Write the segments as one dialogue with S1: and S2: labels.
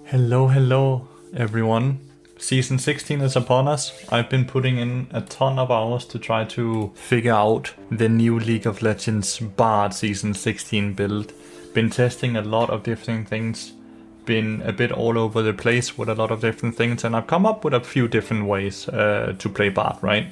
S1: Hello everyone. Season 16 is upon us. I've been putting in a ton of hours to try to figure out the new League of Legends Bard Season 16 build. Been testing a lot of different things. Been a bit all over the place with a lot of different things, and I've come up with a few different ways to play Bard, right?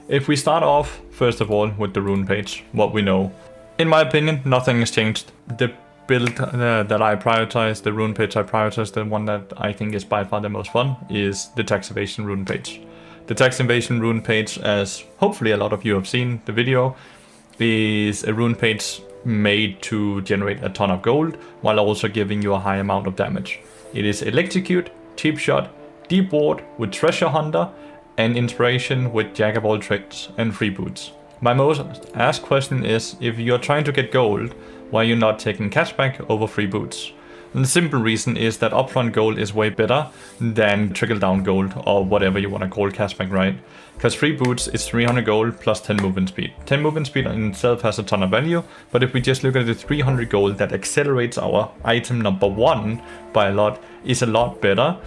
S1: If we start off, first of all, with the rune page, what we know. In my opinion, nothing has changed. The build that I prioritize, the rune page I prioritize, the one that I think is by far the most fun, is the tax evasion rune page. The tax evasion rune page, as hopefully a lot of you have seen the video, is a rune page made to generate a ton of gold while also giving you a high amount of damage. It is electrocute, cheap shot, deep ward with treasure hunter, and inspiration with jack of all trades and free boots. My most asked question is, if you're trying to get gold, why are you not taking cashback over free boots? And the simple reason is that upfront gold is way better than trickle down gold, or whatever you want to call cashback, right? Because free boots is 300 gold plus 10 movement speed. 10 movement speed in itself has a ton of value, but if we just look at the 300 gold that accelerates our item number 1 by a lot, is a lot better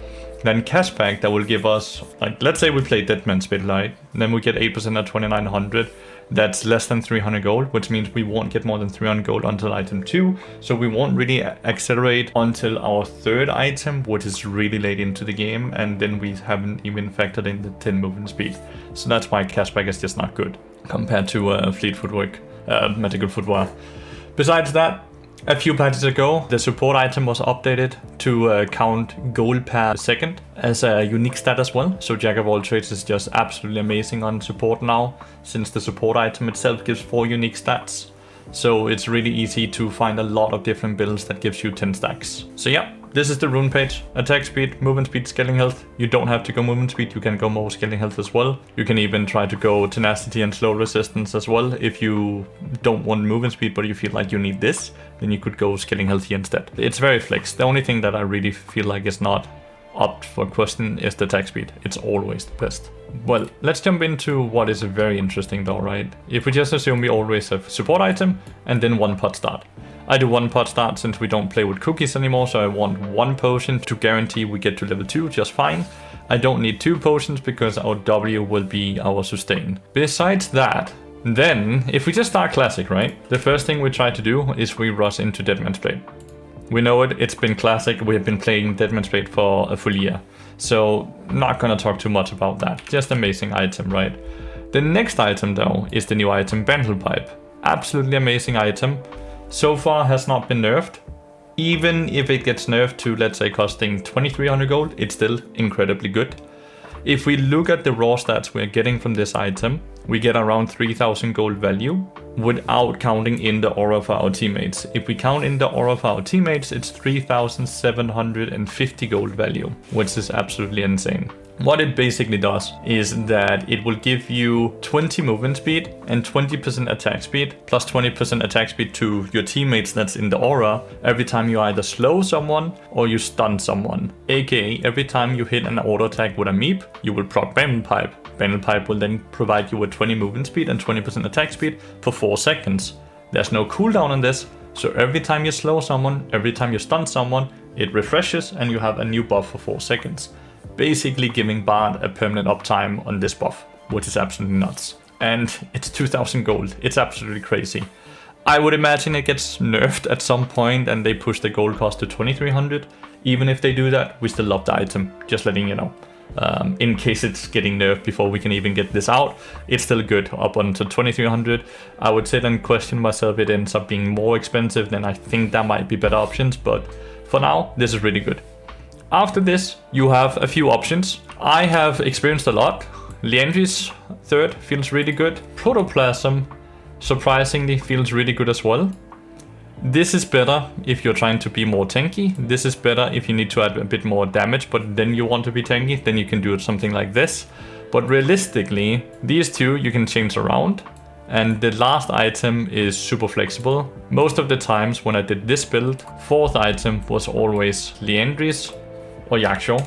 S1: than cashback that will give us, like, let's say we play Deadman's Bit Light, then we get 8% at 2900. That's less than 300 gold, which means we won't get more than 300 gold until item 2. So we won't really accelerate until our 3rd item, which is really late into the game, and then we haven't even factored in the 10 movement speed. So that's why cashback is just not good compared to fleet footwork, magical footwear. Besides that, a few patches ago, the support item was updated to count gold per second as a unique stat as well. So Jack of all trades is just absolutely amazing on support now, since the support item itself gives 4 unique stats. So it's really easy to find a lot of different builds that gives you 10 stacks. So yeah, this is the rune page. Attack speed, movement speed, scaling health. You don't have to go movement speed, you can go more scaling health as well. You can even try to go tenacity and slow resistance as well. If you don't want movement speed but you feel like you need this, then you could go scaling healthy instead. It's very flex. The only thing that I really feel like is not up for question is the attack speed. It's always the best. Well, let's jump into what is very interesting though, right? If we just assume we always have support item and then 1 pot start. I do 1 pot start since we don't play with cookies anymore, so I want 1 potion to guarantee we get to level 2 just fine. I don't need 2 potions because our W will be our sustain. Besides that, then if we just start classic, right? The first thing we try to do is we rush into Deadman's Blade. We know it, it's been classic, we have been playing Deadman's Blade for a full year. So not gonna talk too much about that, just amazing item, right? The next item though is the new item Bandle Pipe. Absolutely amazing item. So far has not been nerfed. Even if it gets nerfed to, let's say, costing 2300 gold, it's still incredibly good. If we look at the raw stats we're getting from this item, we get around 3000 gold value without counting in the aura for our teammates. If we count in the aura for our teammates, it's 3750 gold value, which is absolutely insane. What it basically does is that it will give you 20 movement speed and 20% attack speed, plus 20% attack speed to your teammates that's in the aura every time you either slow someone or you stun someone. AKA every time you hit an auto attack with a meep, you will proc Bandle Pipe. Bandle Pipe will then provide you with 20 movement speed and 20% attack speed for 4 seconds. There's no cooldown on this, so every time you slow someone, every time you stun someone, it refreshes and you have a new buff for 4 seconds. Basically giving Bard a permanent uptime on this buff, which is absolutely nuts. And it's 2000 gold, it's absolutely crazy. I would imagine it gets nerfed at some point and they push the gold cost to 2300. Even if they do that, we still love the item, just letting you know. In case it's getting nerfed before we can even get this out, it's still good up until 2300. I would say then question myself, it ends up being more expensive, then I think there might be better options, but for now, this is really good. After this, you have a few options. I have experienced a lot. Lathyrus 3rd feels really good. Protoplasm, surprisingly, feels really good as well. This is better if you're trying to be more tanky. This is better if you need to add a bit more damage, but then you want to be tanky, then you can do something like this. But realistically, these two you can change around. And the last item is super flexible. Most of the times when I did this build, 4th item was always Lathyrus or Yaksho.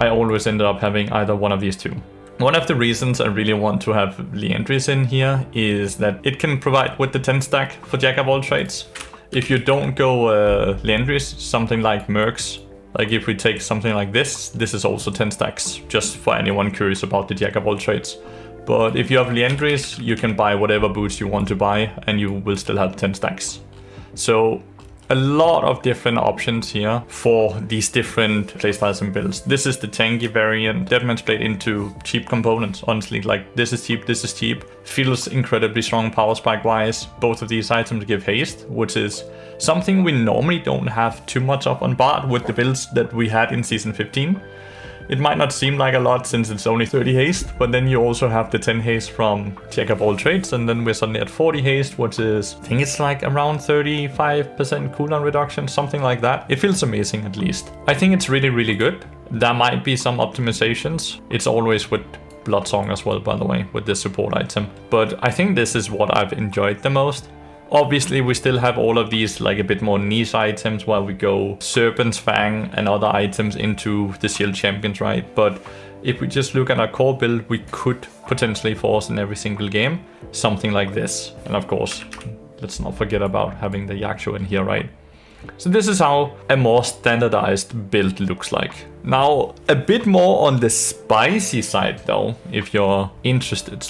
S1: I always ended up having either one of these two. One of the reasons I really want to have Lathyrus in here is that it can provide with the 10 stack for Jack of all trades. If you don't go Lathyrus, something like Mercs, like if we take something like this is also 10 stacks, just for anyone curious about the Jack of all trades. But if you have Lathyrus, you can buy whatever boots you want to buy and you will still have 10 stacks. So a lot of different options here for these different playstyles and builds. This is the tanky variant, Deadman's Blade into cheap components, honestly. Like this is cheap, this is cheap. Feels incredibly strong power spike wise. Both of these items give haste, which is something we normally don't have too much of on Bard with the builds that we had in Season 15. It might not seem like a lot since it's only 30 haste, but then you also have the 10 haste from Jack of all trades, and then we're suddenly at 40 haste, which is, I think it's like around 35% cooldown reduction, something like that. It feels amazing at least. I think it's really, really good. There might be some optimizations. It's always with Bloodsong as well, by the way, with this support item. But I think this is what I've enjoyed the most. Obviously, we still have all of these like a bit more niche items while we go Serpent's Fang and other items into the Shield Champions, right? But if we just look at our core build, we could potentially force in every single game something like this. And of course, let's not forget about having the Yaksho in here, right? So this is how a more standardized build looks like. Now, a bit more on the spicy side though, if you're interested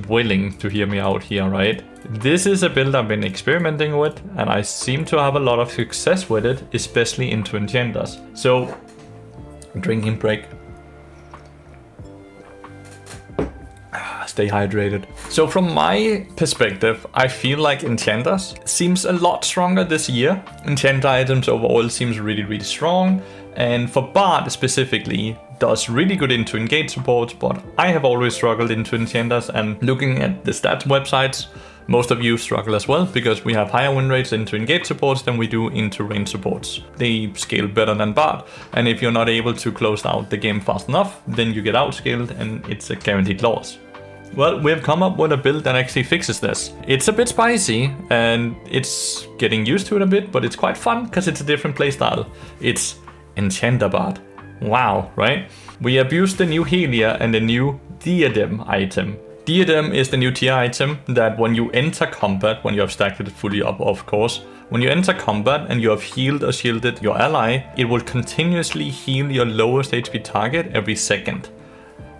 S1: / willing to hear me out here, right? This is a build I've been experimenting with, and I seem to have a lot of success with it, especially into enchanters. So, drinking break. Stay hydrated. So from my perspective, I feel like enchanters seems a lot stronger this year. Enchanter items overall seems really, really strong. And for Bard specifically, does really good into engage supports, but I have always struggled into enchanters, and looking at the stats websites, most of you struggle as well, because we have higher win rates into engage supports than we do into range supports. They scale better than Bard, and if you're not able to close out the game fast enough, then you get outscaled and it's a guaranteed loss. Well, we've come up with a build that actually fixes this. It's a bit spicy and it's getting used to it a bit, but it's quite fun because it's a different playstyle. It's Enchanter Bard. Wow, right? We abused the new Helia and the new Diadem item. Diadem is the new tier item that when you enter combat, when you have stacked it fully up, of course, when you enter combat and you have healed or shielded your ally, it will continuously heal your lowest HP target every second.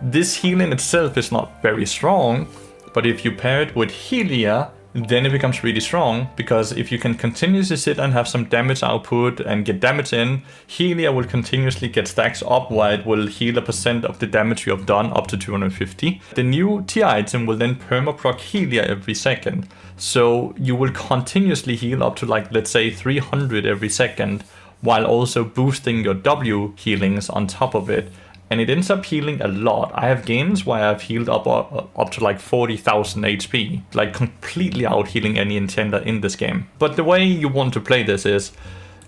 S1: This heal in itself is not very strong, but if you pair it with Helia, then it becomes really strong, because if you can continuously sit and have some damage output and get damage in, Helia will continuously get stacks up while it will heal a % of the damage you have done up to 250. The new tier item will then permaproc Helia every second. So you will continuously heal up to like, let's say 300 every second, while also boosting your W healings on top of it. And it ends up healing a lot. I have games where I've healed up to like 40,000 HP, like completely out healing any enchanter in this game. But the way you want to play this is,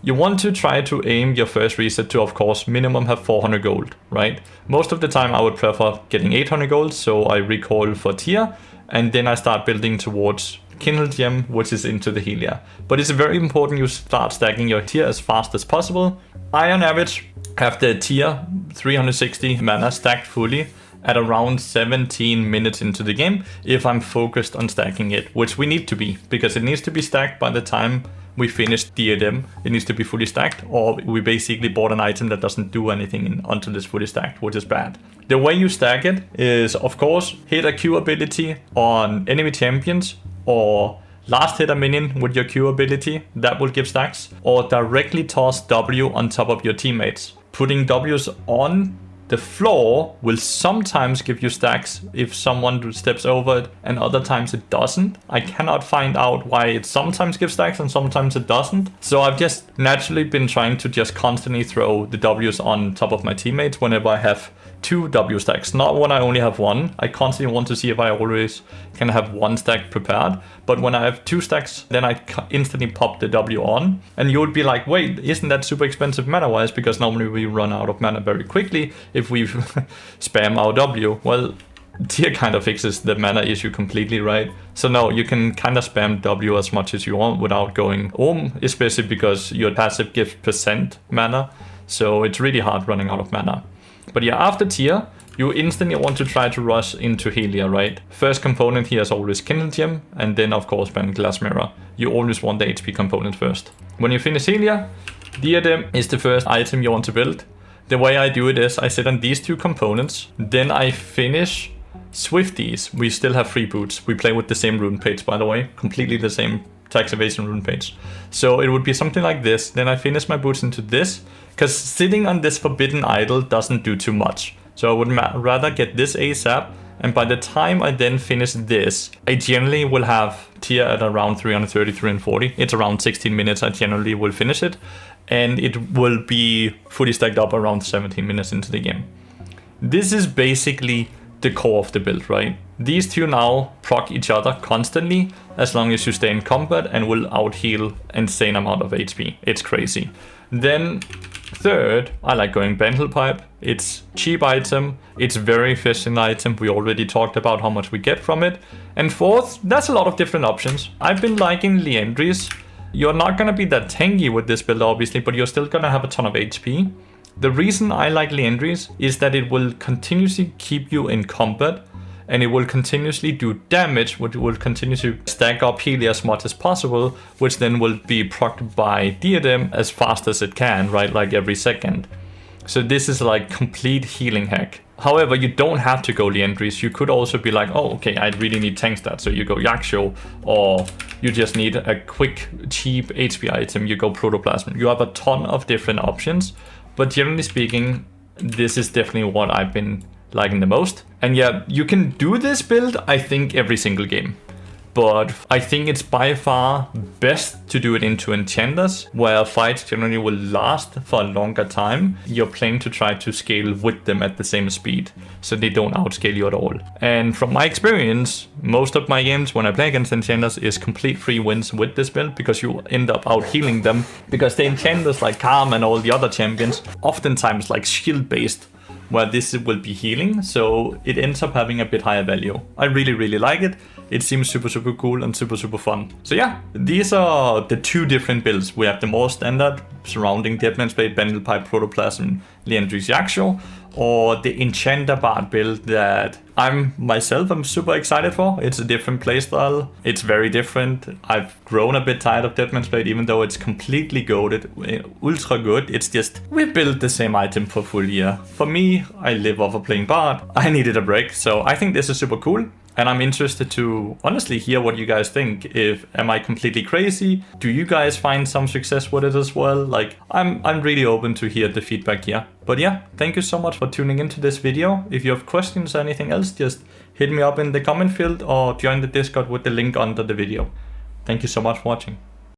S1: you want to try to aim your first reset to, of course, minimum have 400 gold, right? Most of the time I would prefer getting 800 gold, so I recoil for tier, and then I start building towards Kindle Gem, which is into the Helia. But it's very important you start stacking your tier as fast as possible. I, on average, have the tier 360 mana stacked fully at around 17 minutes into the game if I'm focused on stacking it, which we need to be, because it needs to be stacked by the time we finish Diadem. It needs to be fully stacked, or we basically bought an item that doesn't do anything until it's fully stacked, which is bad. The way you stack it is, of course, hit a Q ability on enemy champions, or last hit a minion with your Q ability, that will give stacks, or directly toss W on top of your teammates. Putting Ws on the floor will sometimes give you stacks if someone steps over it, and other times it doesn't. I cannot find out why it sometimes gives stacks and sometimes it doesn't. So I've just naturally been trying to just constantly throw the Ws on top of my teammates whenever I have 2 W stacks, not when I only have 1. I constantly want to see if I always can have 1 stack prepared, but when I have 2 stacks, then I instantly pop the W on, and you would be like, wait, isn't that super expensive mana wise? Because normally we run out of mana very quickly if we spam our W. Well, tier kind of fixes the mana issue completely, right? So no, you can kind of spam W as much as you want without going especially because your passive gives % mana, so it's really hard running out of mana. But yeah, after tier, you instantly want to try to rush into Helia, right? First component here is always Kindle Gem, and then of course Band Glass Mirror. You always want the HP component first. When you finish Helia, Diadem is the first item you want to build. The way I do it is I sit on these 2 components, then I finish Swifties. We still have free boots. We play with the same rune page, by the way, completely the same tax evasion rune page. So it would be something like this. Then I finish my boots into this, because sitting on this forbidden idol doesn't do too much. So I would rather get this ASAP, and by the time I then finish this, I generally will have tier at around 330, 340. It's around 16 minutes I generally will finish it, and it will be fully stacked up around 17 minutes into the game. This is basically the core of the build, right? These 2 now proc each other constantly as long as you stay in combat and will out heal insane amount of HP. It's crazy. Then third, I like going Bendel Pipe. It's cheap item, it's very efficient item. We already talked about how much we get from it. And fourth, there's a lot of different options. I've been liking Liandry's. You're not gonna be that tanky with this build obviously, but you're still gonna have a ton of HP. The reason I like Liandry's is that it will continuously keep you in combat, and it will continuously do damage, which will continue to stack up Helia as much as possible, which then will be procced by Diadem as fast as it can, right? Like every second. So this is like complete healing hack. However, you don't have to go Liandry's. You could also be like, oh, okay, I really need tank stats. So you go Yaksho, or you just need a quick, cheap HP item, you go Protoplasm. You have a ton of different options, but generally speaking, this is definitely what I've been liking the most. And yeah, you can do this build, I think, every single game. But I think it's by far best to do it into Enchanters, where fights generally will last for a longer time. You're playing to try to scale with them at the same speed, so they don't outscale you at all. And from my experience, most of my games when I play against Enchanters is complete free wins with this build, because you end up out healing them. Because the Enchanters like Calm and all the other champions, oftentimes like shield based, where this will be healing, so it ends up having a bit higher value. I really like it. It seems super cool and super fun. So yeah, these are the 2 different builds. We have the more standard surrounding Deadman's Blade, Bendel Pipe, Protoplasm, Liandry's Yaksho, or the Enchanter Bard build that I'm super excited for. It's a different playstyle. It's very different. I've grown a bit tired of Deadman's Blade, even though it's completely goated, ultra good. It's just, we built the same item for full year. For me, I live off of playing Bard. I needed a break, so I think this is super cool. And I'm interested to honestly hear what you guys think. Am I completely crazy? Do you guys find some success with it as well? Like, I'm really open to hear the feedback here. But yeah, thank you so much for tuning into this video. If you have questions or anything else, just hit me up in the comment field or join the Discord with the link under the video. Thank you so much for watching.